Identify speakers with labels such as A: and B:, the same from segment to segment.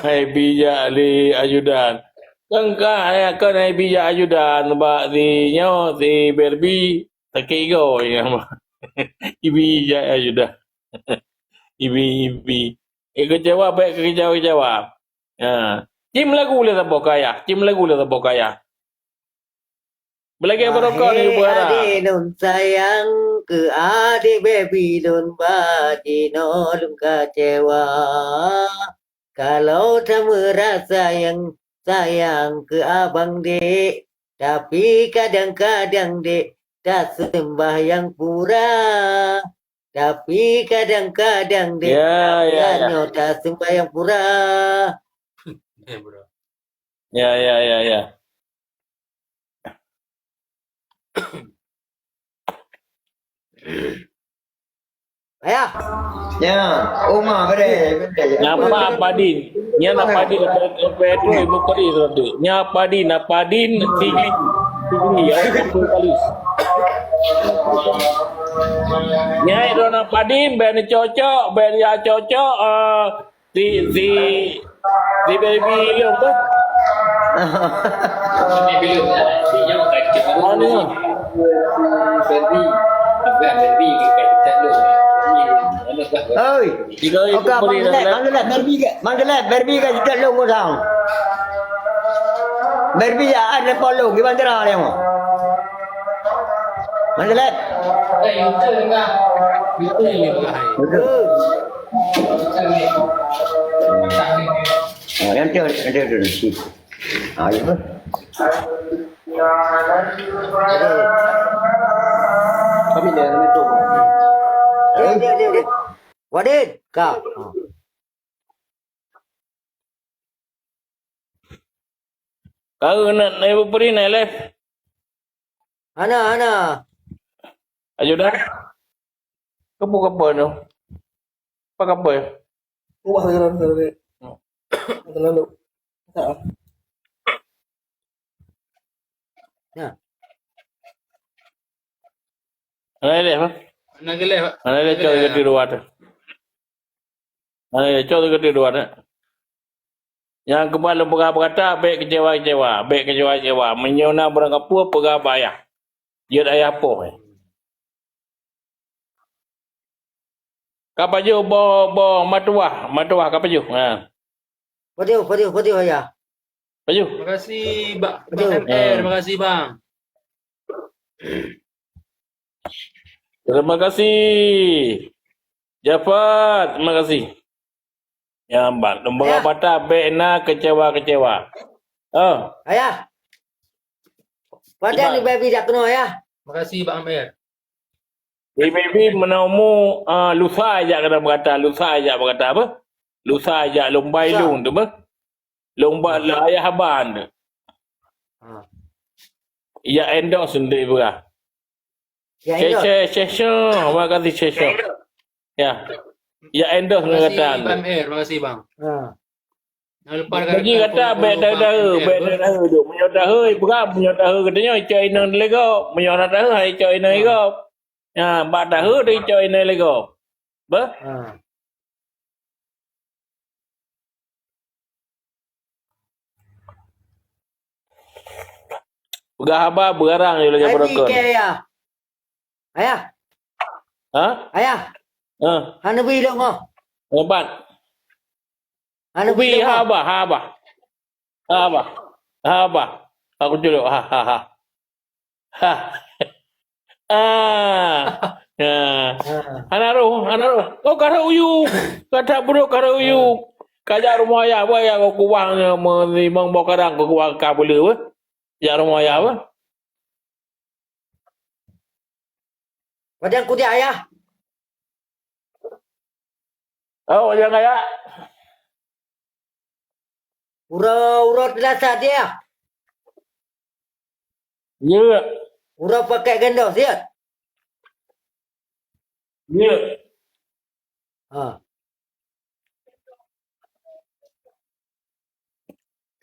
A: Hai bijak li ajudan. Kan kan hai bijak ajudan ba si Barbie takigo yang bijak ajudan. Ibi. Kecewa baik kecewa. Ha. Cim lagu le tak kaya. Cim lagu le tak kaya. Belagi barokah ni
B: Wahai
A: buara.
B: adik nun sayang ke adik baby nun badi nolung kecewa. Kalau tak merasa yang sayang ke abang dek, tapi kadang-kadang dek tak sembahyang pura. Tapi kadang-kadang dek
A: Ya.
B: tanya tak sembahyang pura.
A: Ya.
B: Ayah,
C: Ya, Uma bere.
A: Nyapa padin. Nya na padin Pedro ibu kali tu. Nya padin tinggi. Aku kali. Nya itu na padin ben cocok, ben ya cocok si baby lu tu.
C: Ơi, ok, mang cái lẹp Barbie cái trận lông của thằng. Barbie à, anh lên follow cái bandera này không? Mang cái lẹp. Em chơi được gì? Vậy thôi. Kami dia nama tu.
B: Dek. Wadid, kau.
A: Kau nak ibu peri nak le.
B: Ana.
A: Ajudan. Kau buka apa tu? Apa apa?
D: Ubah terlalu. Terlalu. Tak.
B: Ya.
A: Mana le? Mana le coba ke ruat. Mana le coba ke ruat. Yang kepala berkata baik kecewa. Menyona berang apa pegah bayar. Dia ayah apa? Kapa je bo matuah kapa je? Ha.
B: Padiu ayah.
A: Baju.
E: Terima kasih Bang
B: Betul.
E: MR, terima kasih Bang.
A: Terima kasih. Jafar, terima kasih. Ya, Mbak. Lembaga
B: Ya.
A: bata bena kecewa. Oh,
B: Ayah. Padahal ni baby dah kena ayah.
E: Terima kasih Bang MR.
A: baby menamu lusa aja kena berkata apa? Lusa aja lomba
B: Lusa.
A: ilung tu apa? Lomba ayah haban tu.
B: Ha.
A: Ya endorse sendiri pula.
B: Ya ini.
A: Terima kasih Shesho. Ya. Ya endorse
E: Terima kasih
A: kata.
E: Bang MR, terima kasih Bang.
B: Ha.
E: Jangan lupa
A: Bagi kata bek dah tu. Menyodah katanya coy nan lego. Menyodah hai coy nan lego. Ya, bak dah dia coy nan lego. Ba?
B: Ha.
A: Pegah haba berarang je lagi
B: Baby
A: berokon.
B: ke ayah. Ayah.
A: Ha?
B: Ayah.
A: Ha?
B: Hana bilang oh.
A: Obat.
B: Hana
A: Ubi
B: bilang.
A: haba. Aku dulu. Ha. Ya. Anaru. Oh kara uyu. Kata buruk kara uyu. Kajak rumah ayah apa yang kau kuang memang bawa kadang kau kuang kabel apa? Ya rumah ayah apa?
B: Padahal ku dia ayah.
A: Oh jangan ayah.
B: Ura terasa dia.
A: Ya.
B: Ura pakai gendong dia.
A: Ya.
B: Ha.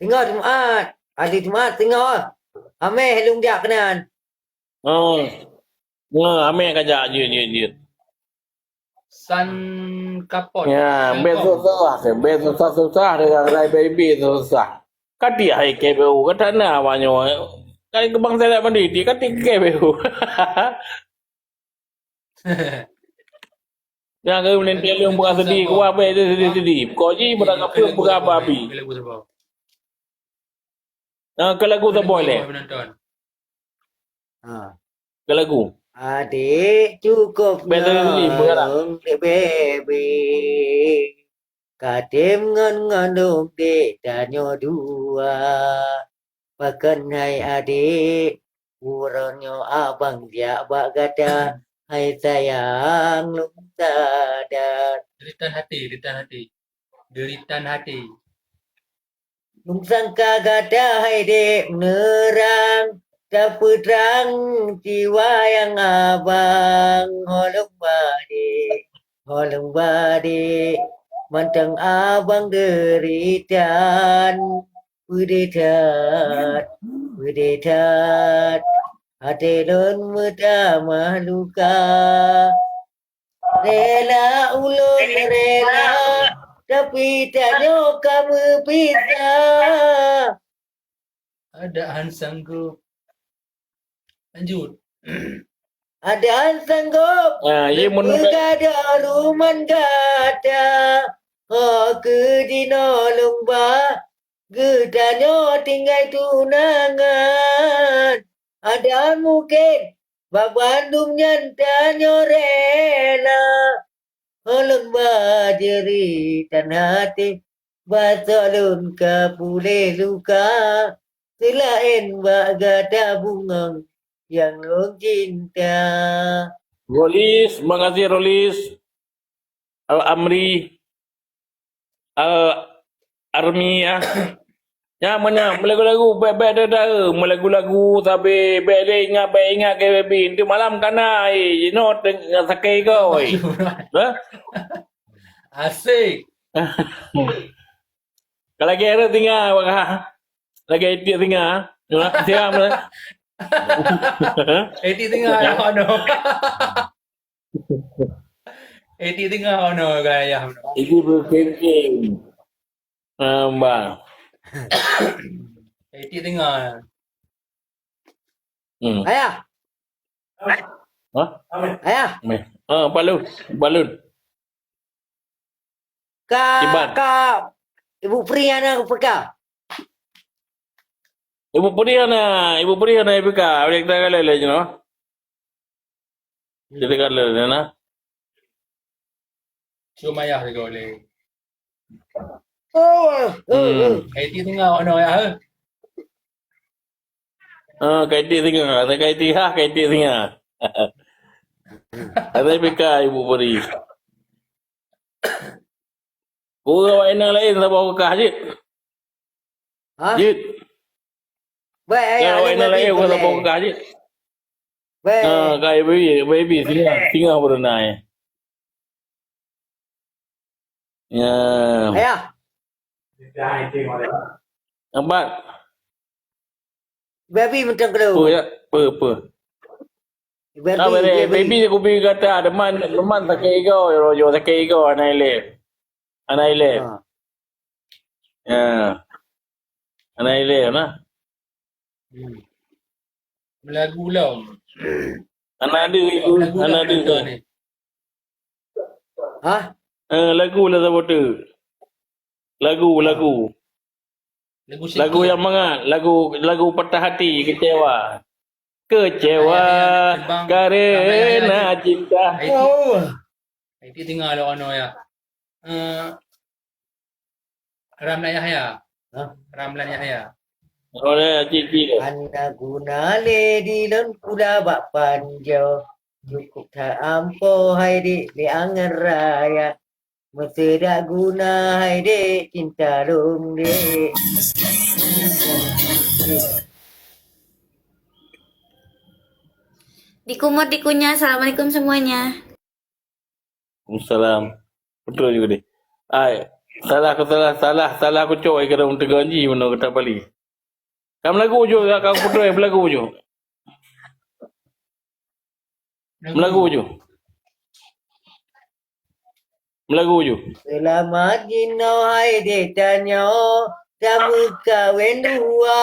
B: Tengok Jumaat. Hari Jumaat tengok. Ameh helung dia kenan.
A: Oh. Ame kajak je.
E: San kapot.
A: Ya, bed susah dengan kedai baby susah. Kati hai KPU kata na banyo. Kan kebang saya mandi di kati KPU. Yang ke menen telung buka sedih ku apa itu sedih. Ko ji berang apa buka babi.
E: Lagu sebab.
A: Ke lagu tak boleh.
E: Penonton.
B: Ha.
A: Ke lagu.
B: Adik cukup
A: Betul ni,
B: ngong dek baby. Katim ngandung dek danyo dua. Bahkan hai adik uronyo abang dia bak gada. Hai sayang lung sadar.
E: Deritan hati. Deritan hati.
B: Lung sangka gada hai dek nerang. Dapat terang jiwa yang abang. Holong bade. Mantang abang deritan. Udetat. Hati don muda mahluka. Rela ulun rela. Tapi tak kamu pisah.
E: Adaan sanggup. Lanjut.
B: Ada sanggup
A: Ye mun
B: gada ruman gada ke dino lumba gedanyo tinggal tunangan ada mungkin bak Bandung nyantanyo rela lumba diri dan hati basalun kapule luka selain bak gada bungong yang lo cinta.
A: Rolis, makasih Rolis. Al-Amri. Al-Armi ya. Ya mana lagu-lagu baik-baik dah. Lagu-lagu tapi baik ingat ke baby. Itu malam kana you know tengah sakai kau. Ha?
E: Asik.
A: Kalau kira tinggal lagi dia tinggal. Siap.
E: Eti tengah ano. Eti tengah ano gaya.
A: Ini berkengkeng. Mbak.
E: Eti tengah.
B: Ayah,
A: Hah?
B: ayah,
A: Balun. Iban.
B: kak, Ibu Priyana perkah.
A: Ibu Puriana Ibika. Boleh kita kali lagi no. Kita kali lagi na.
E: Cuma ayah dia boleh. Eti tengah ano ya.
A: Kaiti tinggal. Ada kaiti tinggal. Ada Ibika Ibu Puri. Kau enak lain tak bawa kah je.
B: Hah?
A: Jit.
B: Baik, ayah,
A: Kalau enak lain kau tak bawa kah je.
B: baik.
A: Kaya baby tinggal berenai. Ya.
B: Ayah,
A: Nampak?
B: baby macam
A: Apa
B: kalau.
A: ya? Apa? Baby aku pergi kata deman tak kaya kau. Rojo tak kaya kau anak ile. Ya. Anak ile na.
E: Lagu lah.
A: Anak dia itu. Anak dia tu.
E: ni.
B: Hah?
A: Lagu lah siapa tu? Lagu.
E: Lagu
A: Lagu yang mana? Lagu patah hati, kecewa. Karena cinta.
E: Eti tengah lo ano ya. Ramlan Yahya.
B: Hah?
E: Ramlan Yahya.
A: Oleh cik.
B: Anda guna lady dan kuda bak panjau. Cukup tak ampo hai di angan raya. Mesti tak guna hai di cinta dong di.
F: Dikumut dikunyah. Assalamualaikum semuanya.
A: Salam. Betul juga deh. Salah aku cowok kena untuk ganji mana kata Bali. Kamu lagu je kau betul lagu je. Lagu je. Melagu je.
B: Selamat dino hai de tanyo, sama kawin dua.